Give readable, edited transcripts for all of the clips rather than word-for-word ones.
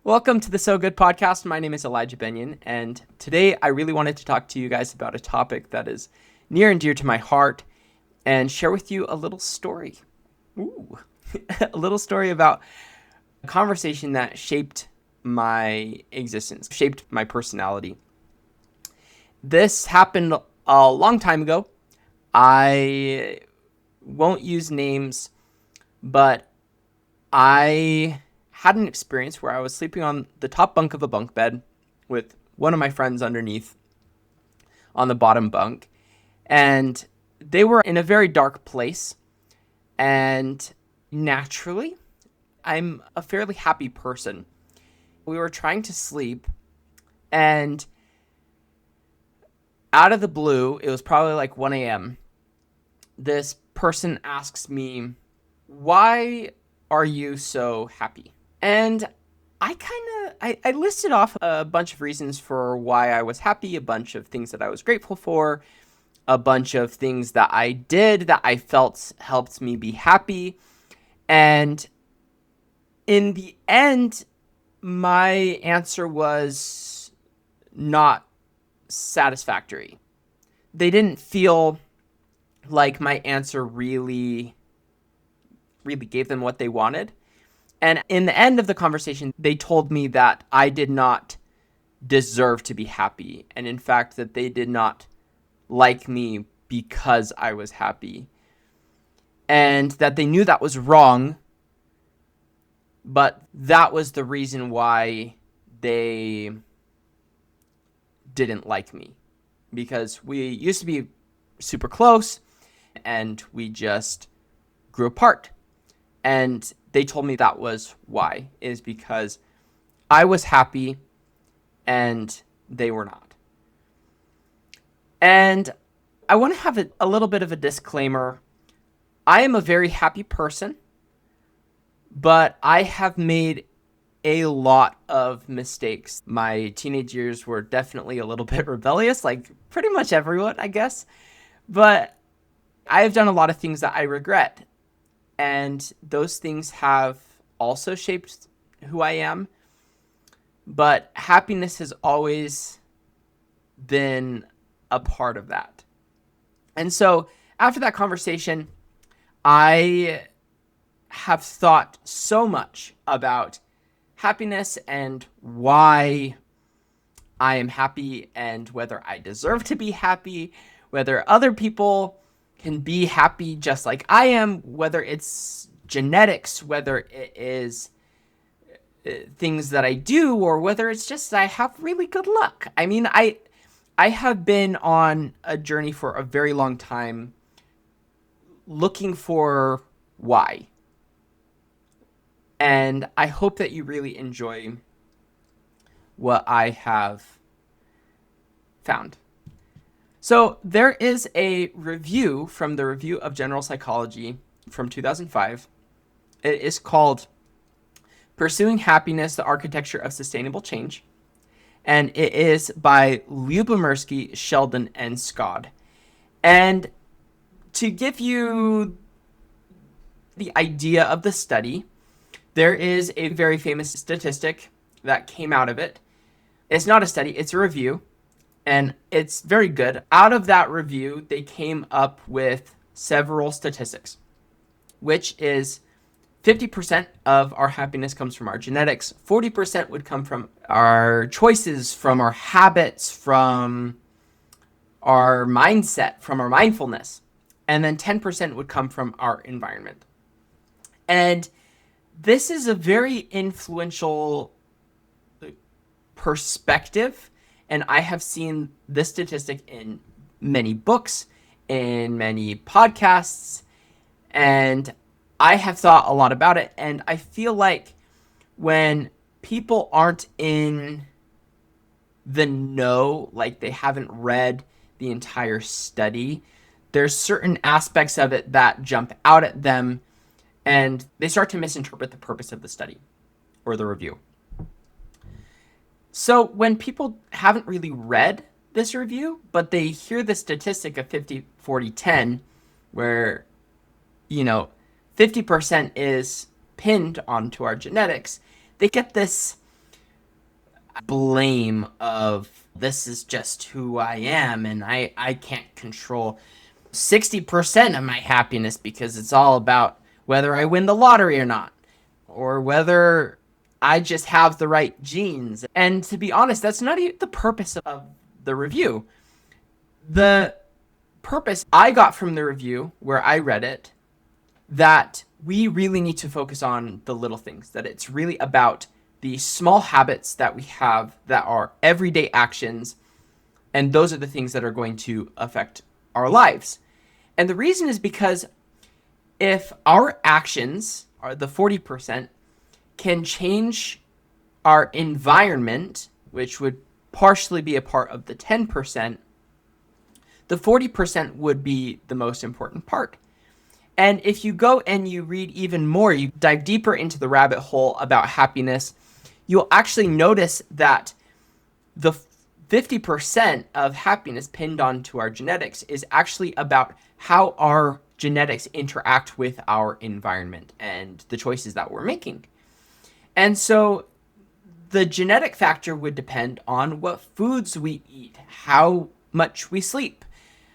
Welcome to the So Good podcast. My name is Elijah Benyon, and today I really wanted to talk to you guys about a topic that is near and dear to my heart and share with you a little story. Ooh, a little story about a conversation that shaped my existence, shaped my personality. This happened a long time ago. I won't use names, but I had an experience where I was sleeping on the top bunk of a bunk bed with one of my friends underneath on the bottom bunk. And they were in a very dark place. And naturally, I'm a fairly happy person. We were trying to sleep, and out of the blue, it was probably like 1 a.m. This person asks me, "Why are you so happy?" And I listed off a bunch of reasons for why I was happy, a bunch of things that I was grateful for, a bunch of things that I did that I felt helped me be happy. And in the end, my answer was not satisfactory. They didn't feel like my answer really gave them what they wanted. And in the end of the conversation, they told me that I did not deserve to be happy. And in fact, that they did not like me because I was happy. And that they knew that was wrong, but that was the reason why they didn't like me. Because we used to be super close, and we just grew apart. And they told me that was why, is because I was happy and they were not. And I want to have a little bit of a disclaimer. I am a very happy person, but I have made a lot of mistakes. My teenage years were definitely a little bit rebellious, like pretty much everyone, I guess. But I have done a lot of things that I regret. And those things have also shaped who I am. But happiness has always been a part of that. And so after that conversation, I have thought so much about happiness and why I am happy and whether I deserve to be happy, whether other people can be happy just like I am, whether it's genetics, whether it is things that I do, or whether it's just I have really good luck. I mean, I have been on a journey for a very long time looking for why. And I hope that you really enjoy what I have found. So there is a review from the Review of General Psychology from 2005. It is called Pursuing Happiness, the Architecture of Sustainable Change. And it is by Lyubomirsky, Sheldon, and Scott. And to give you the idea of the study, there is a very famous statistic that came out of it. It's not a study, it's a review. And it's very good. Out of that review, they came up with several statistics, which is 50% of our happiness comes from our genetics. 40% would come from our choices, from our habits, from our mindset, from our mindfulness. And then 10% would come from our environment. And this is a very influential perspective. And I have seen this statistic in many books, in many podcasts, and I have thought a lot about it. And I feel like when people aren't in the know, like they haven't read the entire study, there's certain aspects of it that jump out at them, and they start to misinterpret the purpose of the study or the review. So when people haven't really read this review, but they hear the statistic of 50, 40, 10, where, 50% is pinned onto our genetics, they get this blame of this is just who I am and I can't control 60% of my happiness because it's all about whether I win the lottery or not, or whether I just have the right genes. And to be honest, that's not even the purpose of the review. The purpose I got from the review, where I read it, that we really need to focus on the little things, that it's really about the small habits that we have that are everyday actions, and those are the things that are going to affect our lives. And the reason is because if our actions are the 40% can change our environment, which would partially be a part of the 10%, the 40% would be the most important part. And if you go and you read even more, you dive deeper into the rabbit hole about happiness, you'll actually notice that the 50% of happiness pinned onto our genetics is actually about how our genetics interact with our environment and the choices that we're making. And so the genetic factor would depend on what foods we eat, how much we sleep,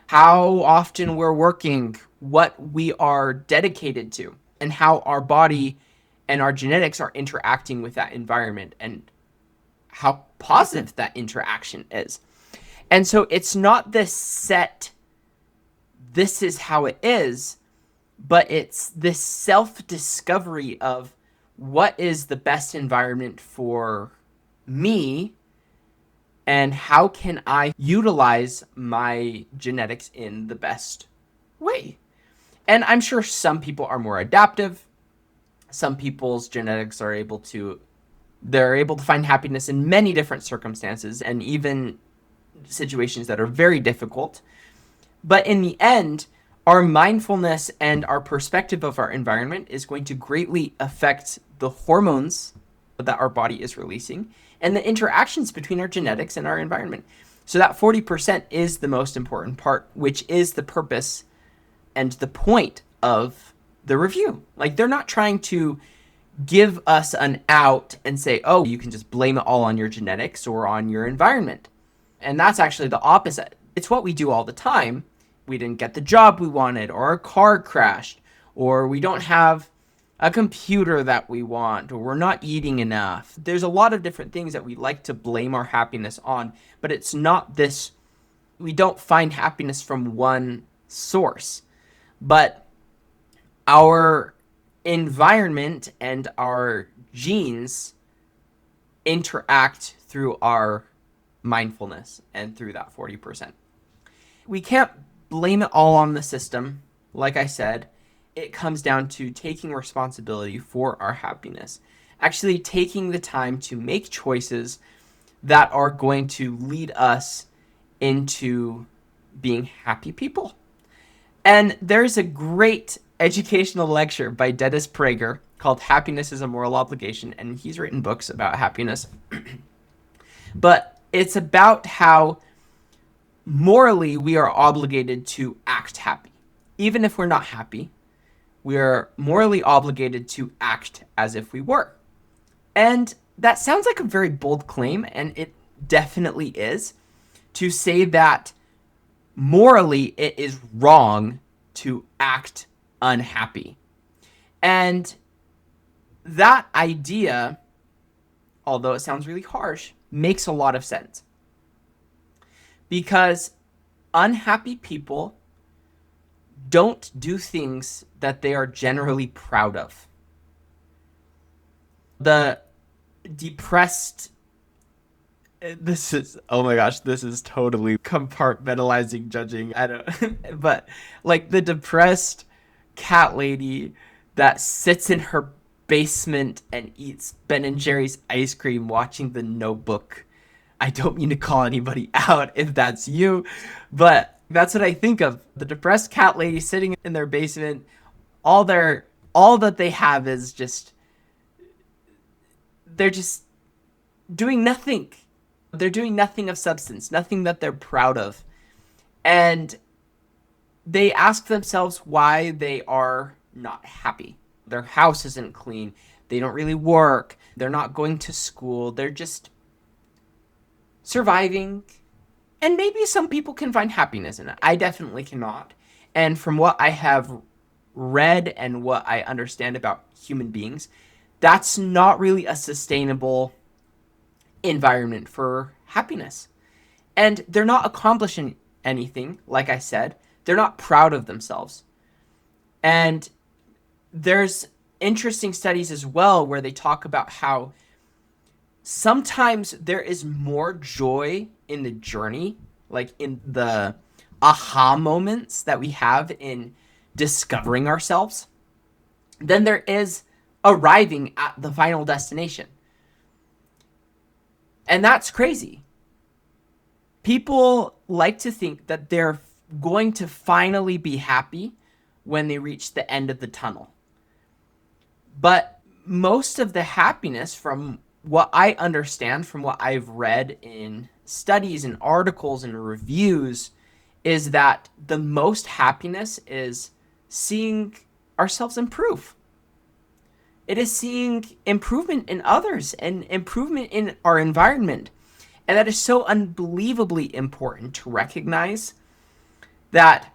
how often we're working, what we are dedicated to, and how our body and our genetics are interacting with that environment and how positive that interaction is. And so it's not this set, this is how it is, but it's this self-discovery of what is the best environment for me and how can I utilize my genetics in the best way. And I'm sure some people are more adaptive. Some people's genetics are they're able to find happiness in many different circumstances and even situations that are very difficult. But in the end, our mindfulness and our perspective of our environment is going to greatly affect the hormones that our body is releasing and the interactions between our genetics and our environment. So that 40% is the most important part, which is the purpose and the point of the review. Like, they're not trying to give us an out and say, oh, you can just blame it all on your genetics or on your environment. And that's actually the opposite. It's what we do all the time. We didn't get the job we wanted, or our car crashed, or we don't have a computer that we want, or we're not eating enough. There's a lot of different things that we like to blame our happiness on, but it's not this, we don't find happiness from one source, but our environment and our genes interact through our mindfulness and through that 40%. We can't blame it all on the system. Like I said, it comes down to taking responsibility for our happiness, actually taking the time to make choices that are going to lead us into being happy people. And there's a great educational lecture by Dennis Prager called Happiness is a Moral Obligation, and he's written books about happiness. But it's about how morally we are obligated to act happy. Even if we're not happy, we are morally obligated to act as if we were. And that sounds like a very bold claim, and it definitely is, to say that morally it is wrong to act unhappy. And that idea, although it sounds really harsh, makes a lot of sense. Because unhappy people don't do things that they are generally proud of. The depressed, this is, oh my gosh, this is totally compartmentalizing judging. I don't, but like the depressed cat lady that sits in her basement and eats Ben and Jerry's ice cream watching The Notebook. I don't mean to call anybody out if that's you, but that's what I think of. The depressed cat lady sitting in their basement. All that they have is just, they're just doing nothing. They're doing nothing of substance, nothing that they're proud of. And they ask themselves why they are not happy. Their house isn't clean. They don't really work. They're not going to school. They're just surviving, and maybe some people can find happiness in it. I definitely cannot. And from what I have read and what I understand about human beings, that's not really a sustainable environment for happiness. And they're not accomplishing anything, like I said. They're not proud of themselves. And there's interesting studies as well where they talk about how sometimes there is more joy in the journey, like in the aha moments that we have in discovering ourselves, than there is arriving at the final destination. And that's crazy. People like to think that they're going to finally be happy when they reach the end of the tunnel. But most of the happiness, from what I understand, from what I've read in studies and articles and reviews, is that the most happiness is seeing ourselves improve. It is seeing improvement in others and improvement in our environment. And that is so unbelievably important to recognize that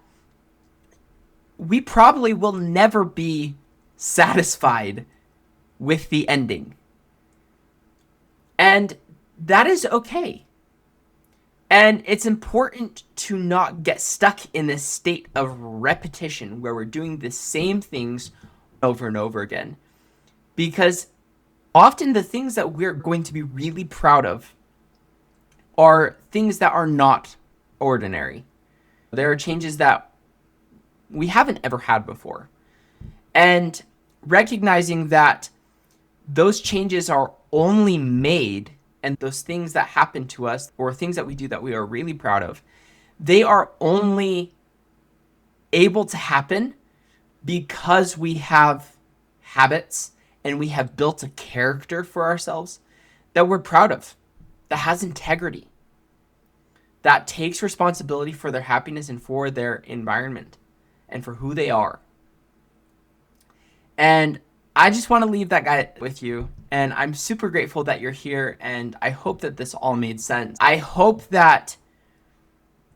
we probably will never be satisfied with the ending. And that is okay. And it's important to not get stuck in this state of repetition where we're doing the same things over and over again. Because often the things that we're going to be really proud of are things that are not ordinary. There are changes that we haven't ever had before. And recognizing that those changes are only made, and those things that happen to us or things that we do that we are really proud of, they are only able to happen because we have habits and we have built a character for ourselves that we're proud of, that has integrity, that takes responsibility for their happiness and for their environment and for who they are. And I just want to leave that guy with you. And I'm super grateful that you're here. And I hope that this all made sense. I hope that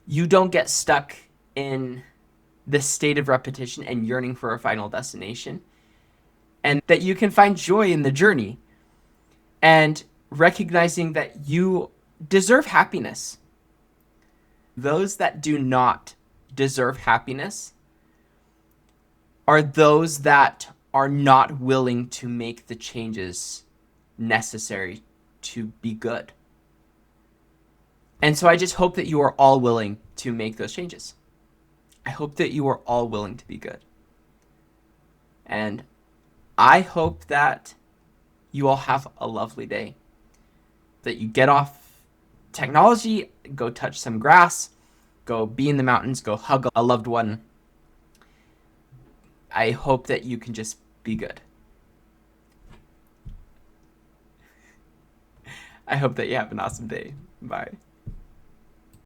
you don't get stuck in this state of repetition and yearning for a final destination. And that you can find joy in the journey. And recognizing that you deserve happiness. Those that do not deserve happiness are those that are not willing to make the changes necessary to be good. And so I just hope that you are all willing to make those changes. I hope that you are all willing to be good. And I hope that you all have a lovely day. That you get off technology, go touch some grass, go be in the mountains, go hug a loved one. I hope that you can just be good. I hope that you have an awesome day. Bye.